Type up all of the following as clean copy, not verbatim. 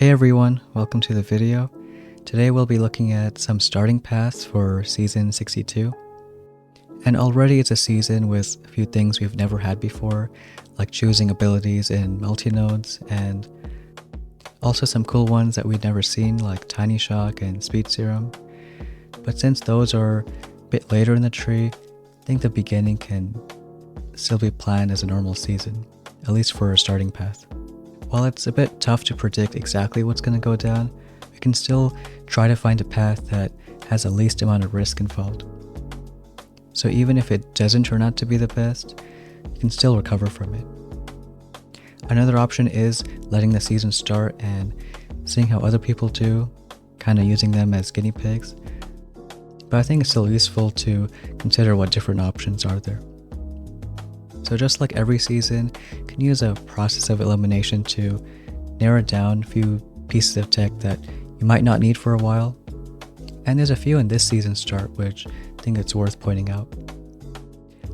Hey everyone, welcome to the video. Today we'll be looking at some starting paths for Season 62. And already it's a season with a few things we've never had before, like choosing abilities in multi-nodes, and also some cool ones that we'd never seen like Tiny Shock and Speed Serum. But since those are a bit later in the tree, I think the beginning can still be planned as a normal season, at least for a starting path. While it's a bit tough to predict exactly what's going to go down, we can still try to find a path that has the least amount of risk involved. So even if it doesn't turn out to be the best, you can still recover from it. Another option is letting the season start and seeing how other people do, kind of using them as guinea pigs. But I think it's still useful to consider what different options are there. So just like every season, you can use a process of elimination to narrow down a few pieces of tech that you might not need for a while. And there's a few in this season start which I think it's worth pointing out.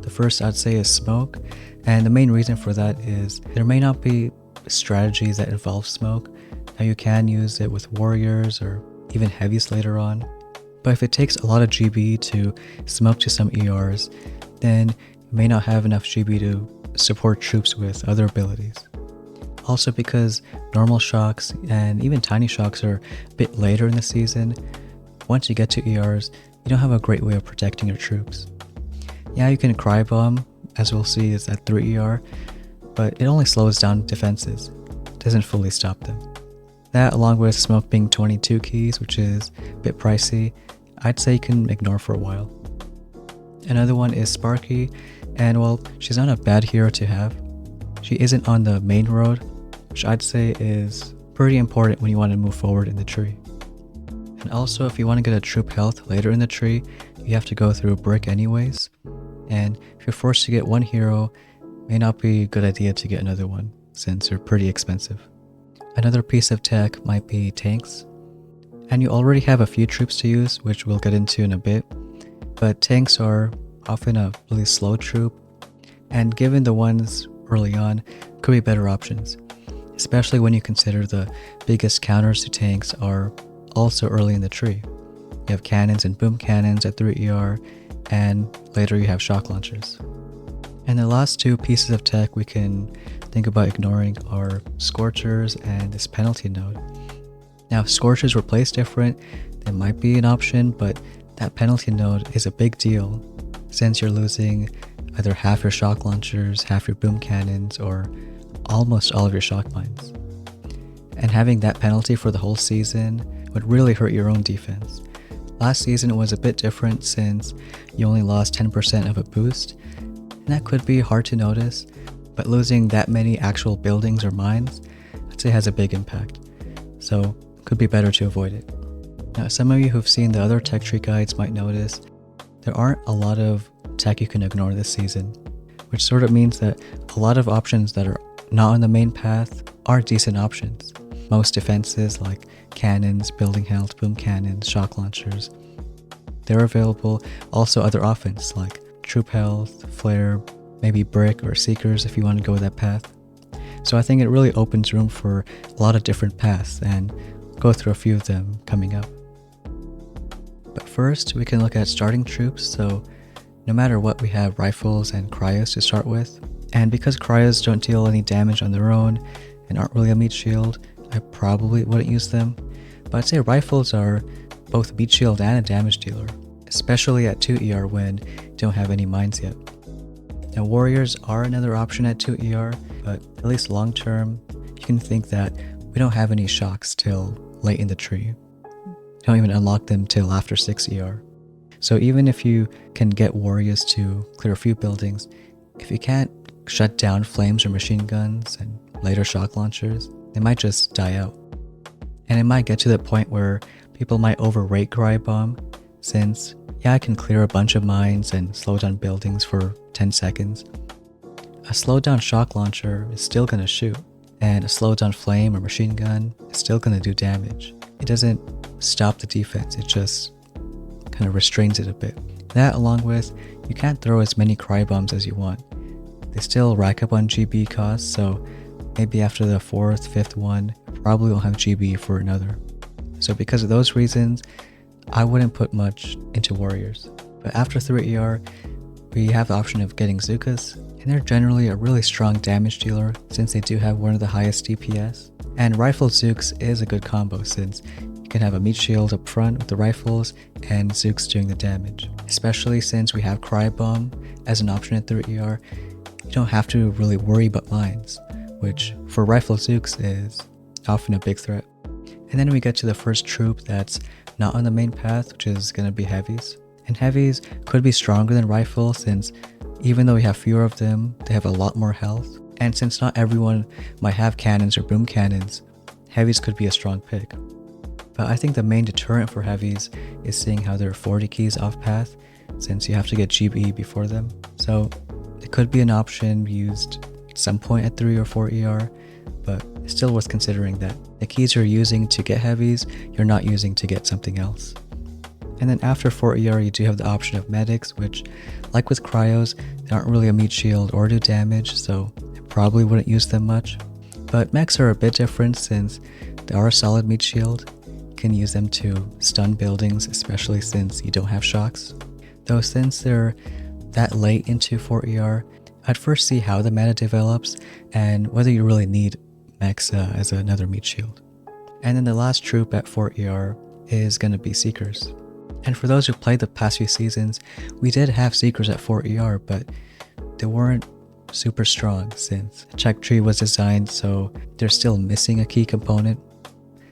The first I'd say is smoke, and the main reason for that is there may not be strategies that involve smoke. Now you can use it with warriors or even heavies later on, but if it takes a lot of GB to smoke to some ERs, then you may not have enough GB to support troops with other abilities. Also, because normal shocks and even tiny shocks are a bit later in the season, once you get to ERs, you don't have a great way of protecting your troops. Yeah, you can cry bomb, as we'll see is at 3 ER, but it only slows down defenses. It doesn't fully stop them. That, along with smoke being 22 keys, which is a bit pricey, I'd say you can ignore for a while. Another one is Sparky, and well, she's not a bad hero to have. She isn't on the main road, which I'd say is pretty important when you want to move forward in the tree. And also, if you want to get a troop health later in the tree, you have to go through a brick anyways. And if you're forced to get one hero, it may not be a good idea to get another one, since they're pretty expensive. Another piece of tech might be tanks. And you already have a few troops to use, which we'll get into in a bit. But tanks are often a really slow troop, and given the ones early on, could be better options, especially when you consider the biggest counters to tanks are also early in the tree. You have cannons and boom cannons at 3 ER, and later you have shock launchers. And the last two pieces of tech we can think about ignoring are Scorchers and this penalty node. Now, if Scorchers were placed different, they might be an option, but that penalty node is a big deal since you're losing either half your shock launchers, half your boom cannons, or almost all of your shock mines. And having that penalty for the whole season would really hurt your own defense. Last season it was a bit different since you only lost 10% of a boost, and that could be hard to notice, but losing that many actual buildings or mines, I'd say has a big impact. So it could be better to avoid it. Now, some of you who've seen the other tech tree guides might notice there aren't a lot of tech you can ignore this season, which sort of means that a lot of options that are not on the main path are decent options. Most defenses like cannons, building health, boom cannons, shock launchers, they're available. Also other offense like troop health, flare, maybe brick or seekers if you want to go that path. So I think it really opens room for a lot of different paths, and we'll go through a few of them coming up. But first, we can look at starting troops. So no matter what, we have rifles and cryos to start with. And because cryos don't deal any damage on their own and aren't really a meat shield, I probably wouldn't use them. But I'd say rifles are both a meat shield and a damage dealer, especially at 2 ER when you don't have any mines yet. Now, warriors are another option at 2 ER, but at least long term, you can think that we don't have any shocks till late in the tree. Don't even unlock them till after 6 ER. So even if you can get warriors to clear a few buildings, if you can't shut down flames or machine guns and later shock launchers, they might just die out. And it might get to the point where people might overrate Cry Bomb, since yeah, I can clear a bunch of mines and slow down buildings for 10 seconds. A slowed down shock launcher is still going to shoot, and a slowed down flame or machine gun is still going to do damage. It doesn't stop the defense, it just kind of restrains it a bit. That, along with you can't throw as many cry bombs as you want. They still rack up on GB costs, so maybe after the 4th, 5th one, probably won't have GB for another. So because of those reasons, I wouldn't put much into warriors. But after 3 ER, we have the option of getting Zukas, and they're generally a really strong damage dealer since they do have one of the highest DPS. And Rifle Zooks is a good combo since you can have a meat shield up front with the rifles and Zooks doing the damage. Especially since we have Cryo Bomb as an option at 3 ER, you don't have to really worry about mines, which for Rifle Zooks is often a big threat. And then we get to the first troop that's not on the main path, which is going to be heavies. And heavies could be stronger than rifles since even though we have fewer of them, they have a lot more health. And since not everyone might have cannons or boom cannons, heavies could be a strong pick. But I think the main deterrent for heavies is seeing how they're 40 keys off path since you have to get GB before them. So it could be an option used at some point at 3 or 4 ER, but it's still worth considering that the keys you're using to get heavies, you're not using to get something else. And then after 4 ER, you do have the option of medics, which, like with cryos, they aren't really a meat shield or do damage, so I probably wouldn't use them much. But mechs are a bit different since they are a solid meat shield. You can use them to stun buildings, especially since you don't have shocks. Though since they're that late into 4 ER, I'd first see how the meta develops and whether you really need mechs as another meat shield. And then the last troop at 4 ER is going to be Seekers. And for those who played the past few seasons, we did have Seekers at 4 ER, but they weren't super strong since the check tree was designed so they're still missing a key component.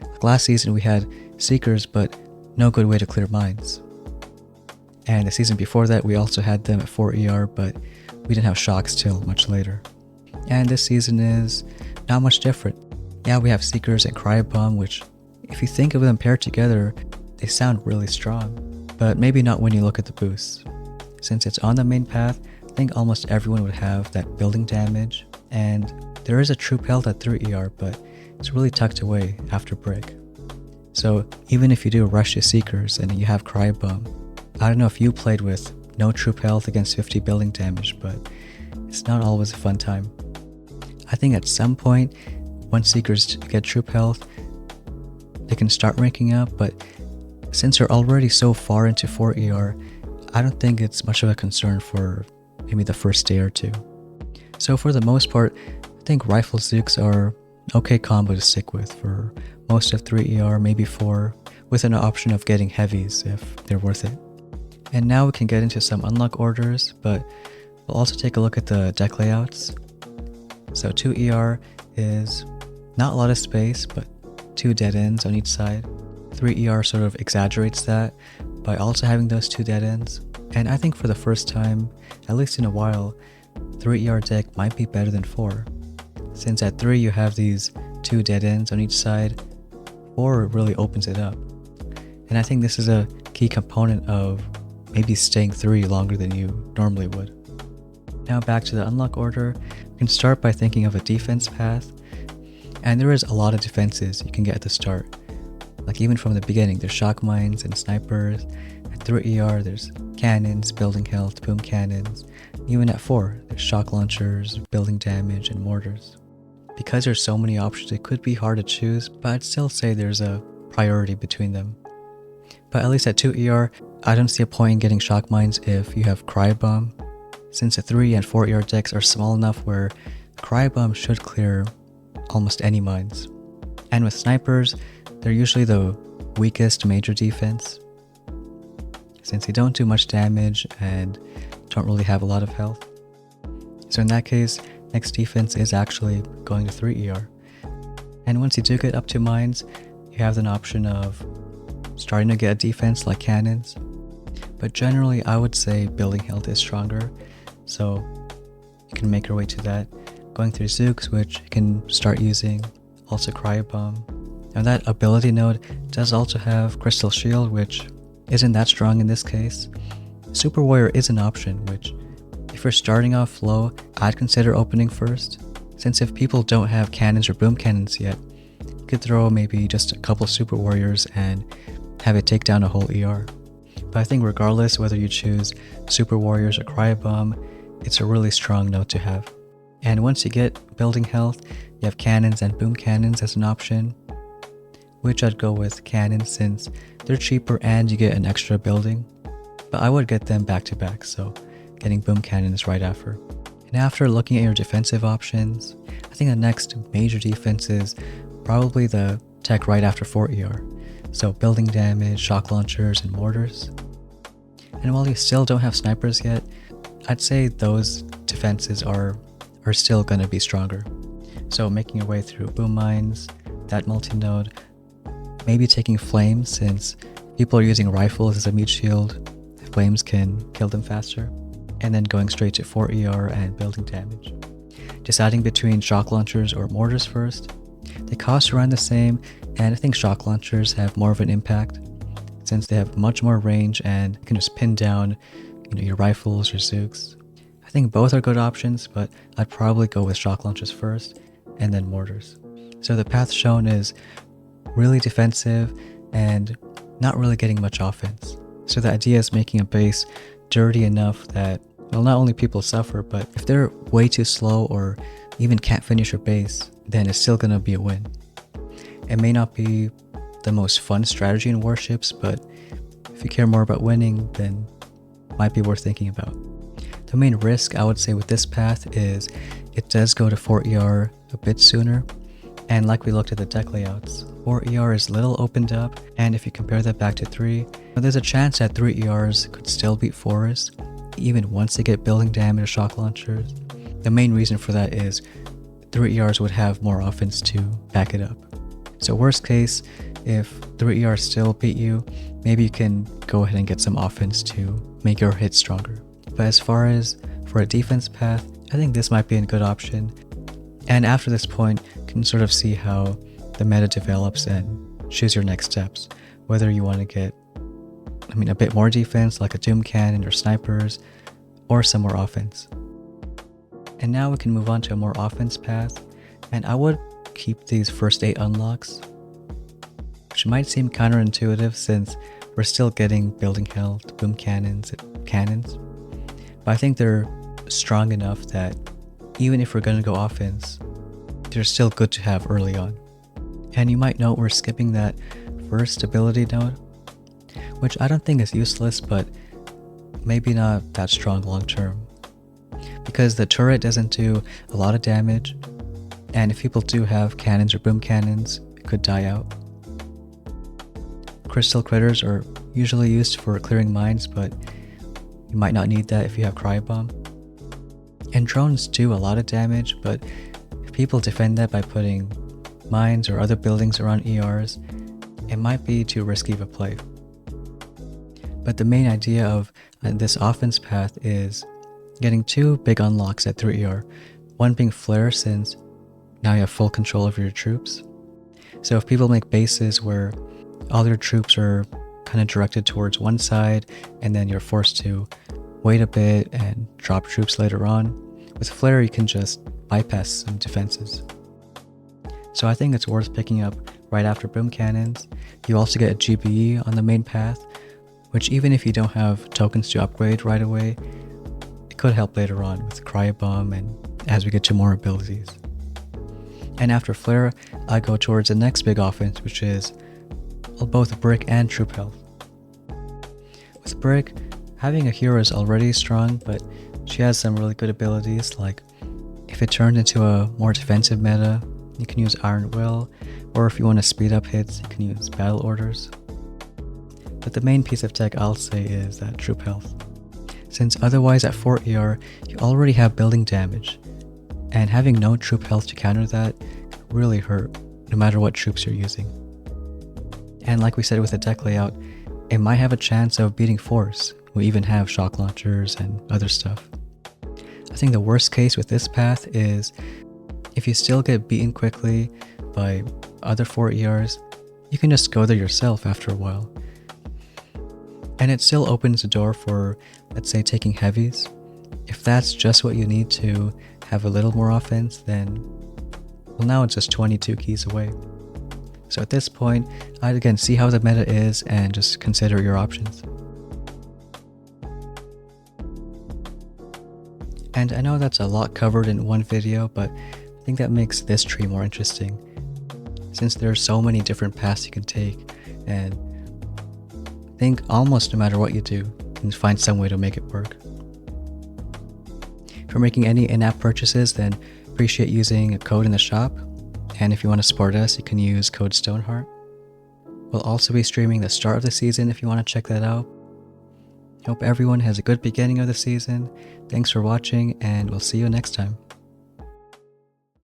Like last season we had Seekers but no good way to clear mines. And the season before that we also had them at 4 ER but we didn't have shocks till much later. And this season is not much different. Yeah, we have Seekers and Cryo Bomb, which if you think of them paired together, they sound really strong, but maybe not when you look at the boosts. Since it's on the main path, I think almost everyone would have that building damage, and there is a troop held at 3 ER, but it's really tucked away after break. So even if you do rush to Seekers and you have Cryo Bomb, I don't know if you played with no troop health against 50 building damage, but it's not always a fun time. I think at some point, once Seekers get troop health, they can start ranking up, but since they're already so far into 4 ER, I don't think it's much of a concern for maybe the first day or two. So for the most part, I think Rifle Zooks are an okay combo to stick with for most of 3 ER, maybe 4, with an option of getting heavies if they're worth it. And now we can get into some unlock orders, but we'll also take a look at the deck layouts. So 2 ER is not a lot of space, but 2 dead ends on each side. 3 ER sort of exaggerates that by also having those 2 dead ends. And I think for the first time, at least in a while, 3 ER deck might be better than 4. Since at 3 you have these 2 dead ends on each side, 4 really opens it up. And I think this is a key component of maybe staying 3 longer than you normally would. Now back to the unlock order, we can start by thinking of a defense path. And there is a lot of defenses you can get at the start. Like even from the beginning, there's shock mines and snipers. At 3 ER, there's cannons, building health, boom cannons. Even at 4, there's shock launchers, building damage, and mortars. Because there's so many options, it could be hard to choose, but I'd still say there's a priority between them. But at least at 2 ER, I don't see a point in getting shock mines if you have Cryo Bomb, since the 3 and 4 ER decks are small enough where Cryo Bomb should clear almost any mines. And with snipers, they're usually the weakest major defense, since they don't do much damage and don't really have a lot of health. So in that case, next defense is actually going to 3 ER. And once you do get up to mines, you have an option of starting to get a defense like cannons. But generally, I would say building health is stronger, so you can make your way to that. Going through Zooks, which you can start using, also Cryo Bomb. Now that ability node does also have Crystal Shield, which isn't that strong in this case. Super Warrior is an option, which if you're starting off low, I'd consider opening first. Since if people don't have cannons or boom cannons yet, you could throw maybe just a couple Super Warriors and have it take down a whole ER. But I think regardless whether you choose Super Warriors or Cryo Bomb, it's a really strong node to have. And once you get building health, you have cannons and boom cannons as an option. which I'd go with cannons since they're cheaper and you get an extra building. But I would get them back to back, so getting boom cannons right after. And after looking at your defensive options, I think the next major defense is probably the tech right after 4 ER. So building damage, shock launchers, and mortars. And while you still don't have snipers yet, I'd say those defenses are still going to be stronger. So making your way through boom mines, that multi-node, maybe taking flames since people are using rifles as a meat shield, flames can kill them faster, and then going straight to 4 ER and building damage. Deciding between shock launchers or mortars first. They cost around the same, and I think shock launchers have more of an impact since they have much more range and can just pin down your rifles or zooks. I think both are good options, but I'd probably go with shock launchers first and then mortars. So the path shown is really defensive and not really getting much offense. So the idea is making a base dirty enough that, well, not only people suffer, but if they're way too slow or even can't finish your base, then it's still gonna be a win. It may not be the most fun strategy in Warships, but if you care more about winning, then it might be worth thinking about. The main risk I would say with this path is it does go to 4 ER a bit sooner, and like we looked at the deck layouts, 4 ER is little opened up, and if you compare that back to 3, there's a chance that 3 ERs could still beat 4s, even once they get building damage or shock launchers. The main reason for that is 3 ERs would have more offense to back it up. So worst case, if 3 ERs still beat you, maybe you can go ahead and get some offense to make your hit stronger. But as far as for a defense path, I think this might be a good option. And after this point, you can sort of see how the meta develops and choose your next steps. Whether you want to get, a bit more defense like a doom cannon or snipers, or some more offense. And now we can move on to a more offense path, and I would keep these first 8 unlocks, which might seem counterintuitive since we're still getting building health, boom cannons, but I think they're strong enough that even if we're going to go offense, they're still good to have early on. And you might note we're skipping that first ability node, which I don't think is useless, but maybe not that strong long term. Because the turret doesn't do a lot of damage, and if people do have cannons or boom cannons, it could die out. Crystal critters are usually used for clearing mines, but you might not need that if you have Cryobomb. And drones do a lot of damage, but if people defend that by putting mines or other buildings around ERs, it might be too risky of a play. But the main idea of this offense path is getting 2 big unlocks at 3 ER, one being Flare since now you have full control over your troops. So if people make bases where all your troops are kind of directed towards one side and then you're forced to wait a bit and drop troops later on, with Flare you can just bypass some defenses. So I think it's worth picking up right after boom cannons. You also get a GBE on the main path, which even if you don't have tokens to upgrade right away, it could help later on with Cryobomb and as we get to more abilities. And after Flare, I go towards the next big offense, which is both Brick and Troop Health. With Brick, having a hero is already strong, but she has some really good abilities, like if it turned into a more defensive meta, you can use Iron Will, or if you want to speed up hits, you can use Battle Orders. But the main piece of tech I'll say is that Troop Health. Since otherwise at 4 ER, you already have building damage, and having no Troop Health to counter that can really hurt, no matter what troops you're using. And like we said with the deck layout, it might have a chance of beating Force, who even have shock launchers and other stuff. I think the worst case with this path is if you still get beaten quickly by other 4 ERs, you can just go there yourself after a while. And it still opens the door for, let's say, taking heavies. If that's just what you need to have a little more offense, then, well, now it's just 22 keys away. So at this point, I'd again see how the meta is and just consider your options. And I know that's a lot covered in one video, but I think that makes this tree more interesting. since there are so many different paths you can take, and I think almost no matter what you do, you can find some way to make it work. If you're making any in-app purchases, then appreciate using a code in the shop, and if you want to support us, you can use code Stoneheart. We'll also be streaming the start of the season if you want to check that out. Hope everyone has a good beginning of the season. Thanks for watching, and we'll see you next time.